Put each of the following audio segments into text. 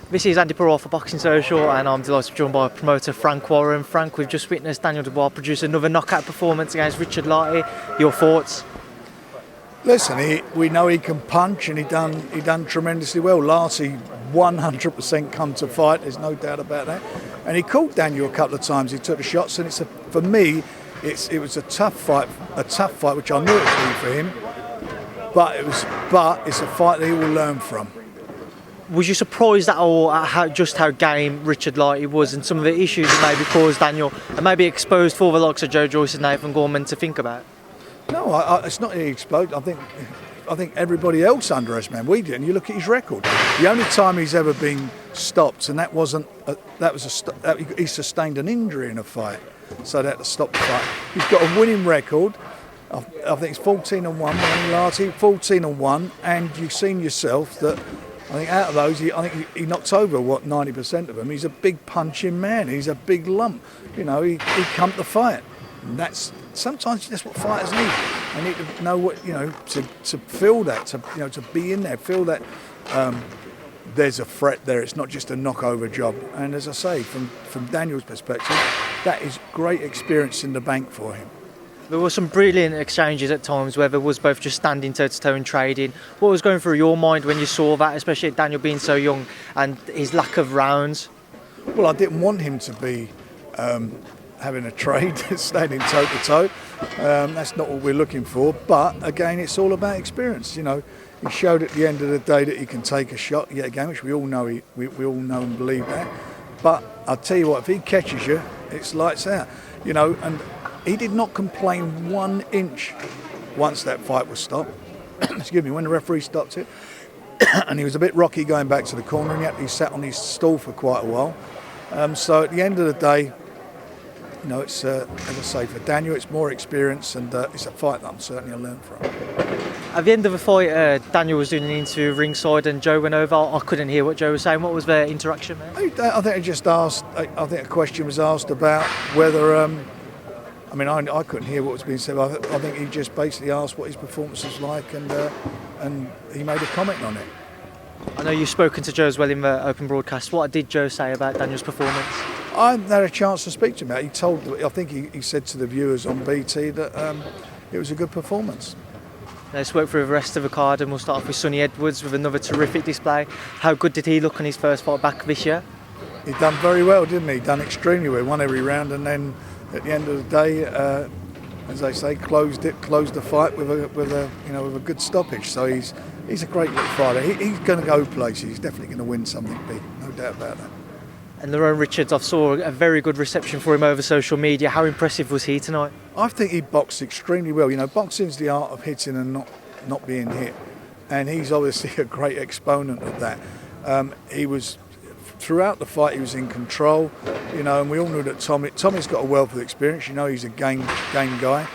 This is Andi Purewal for Boxing Social, and I'm delighted to be joined by promoter Frank Warren. Frank, we've just witnessed Daniel Dubois produce another knockout performance against Richard Lartey. Your thoughts? Listen, we know he can punch, and he done tremendously well. Lartey 100% come to fight. There's no doubt about that. And he caught Daniel a couple of times. He took the shots, and for me, it was a tough fight, which I knew it would be for him. But it's a fight that he will learn from. Was you surprised at all at how game Richard Lartey was and some of the issues that maybe caused Daniel and maybe exposed for the likes of Joyce and Nathan Gorman to think about? No, it's not that he exploded. I think everybody else underestimated him. We didn't. You look at his record. The only time he's ever been stopped, and he sustained an injury in a fight, so they had to stop the fight. He's got a winning record. I think it's 14-1, Lartey, 14-1, and you've seen yourself that. I think out of those, he knocked over 90% of them. He's a big punching man. He's a big lump. You know, he come to fight. And sometimes that's what fighters need. They need to know what to feel that, to be in there, feel that there's a threat there. It's not just a knockover job. And as I say, from Daniel's perspective, that is great experience in the bank for him. There were some brilliant exchanges at times where there was both just standing toe-to-toe and trading. What was going through your mind when you saw that, especially Daniel being so young and his lack of rounds? Well, I didn't want him to be having a trade, standing toe-to-toe. That's not what we're looking for. But, again, it's all about experience. You know, he showed at the end of the day that he can take a shot yet again, which we all know we all know and believe that. But I'll tell you what, if he catches you, it's lights out. You know, and he did not complain 1 inch once that fight was stopped. Excuse me, when the referee stopped it. And he was a bit rocky going back to the corner, and he sat on his stool for quite a while. So at the end of the day, you know, it's as I say, for Daniel, it's more experience, and it's a fight that I'm certainly going to learn from. At the end of the fight, Daniel was doing an interview ringside, and Joe went over. I couldn't hear what Joe was saying. What was their interaction there? I think he just asked. I think a question was asked about whether. I mean, I couldn't hear what was being said. I think he just basically asked what his performance was like, and he made a comment on it. I know you've spoken to Joe as well in the open broadcast. What did Joe say about Daniel's performance? I haven't had a chance to speak to him about it. I think he said to the viewers on BT that it was a good performance. Let's work through the rest of the card, and we'll start off with Sonny Edwards with another terrific display. How good did he look on his first fight back this year? He done very well, didn't he? He done extremely well. Won every round, and then at the end of the day, as they say, closed the fight with a good stoppage. So he's a great little fighter. He's going to go places. He's definitely going to win something big, no doubt about that. And Lerone Richards, I saw a very good reception for him over social media. How impressive was he tonight? I think he boxed extremely well. You know, boxing's the art of hitting and not being hit, and he's obviously a great exponent of that. He was. Throughout the fight, he was in control, you know, and we all knew that Tommy's got a wealth of experience. You know, he's a game guy,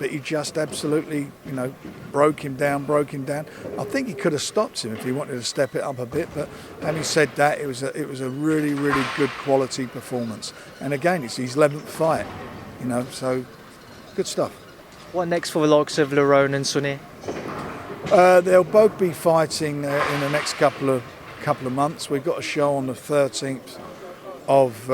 but he just absolutely, you know, broke him down. I think he could have stopped him if he wanted to step it up a bit, but having said that, it was a really, really good quality performance. And again, it's his 11th fight, you know, so good stuff. What next for the likes of Lerone and Sonny? They'll both be fighting in the next couple of months. We've got a show on the 13th of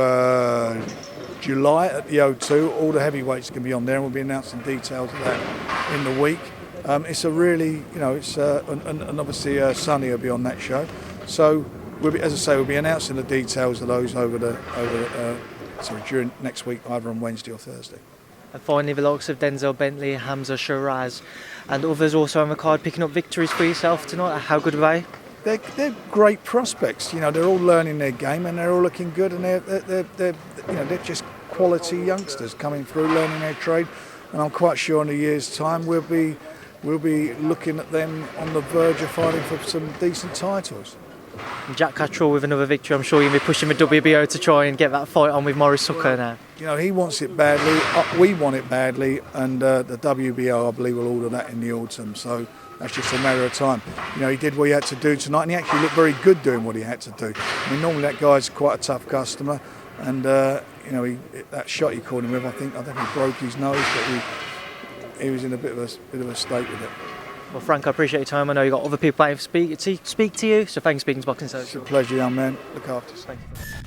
July at the O2. All the heavyweights can be on there, and we'll be announcing details of that in the week. It's a really, you know, it's and obviously Sonny will be on that show. So as I say, we'll be announcing the details of those during next week, either on Wednesday or Thursday. And finally, the likes of Denzel Bentley, Hamza Shiraz, and others also on the card picking up victories for yourself tonight. How good are they? They're great prospects. You know, they're all learning their game, and they're all looking good, and they're just quality youngsters coming through, learning their trade. And I'm quite sure in a year's time we'll be looking at them on the verge of fighting for some decent titles. And Jack Catterall with another victory. I'm sure you'll be pushing the WBO to try and get that fight on with Maurice Hooker now. You know, he wants it badly. We want it badly, and the WBO, I believe, will order that in the autumn. So that's just a matter of time. You know, he did what he had to do tonight, and he actually looked very good doing what he had to do. I mean, normally that guy's quite a tough customer, and you know, that shot he caught him with, I think he broke his nose, but he was in a bit of a state with it. Well, Frank, I appreciate your time. I know you've got other people waiting to speak to you, so thanks for speaking to Boxing Social. It's a pleasure, young man. Look after yourself. Thank you.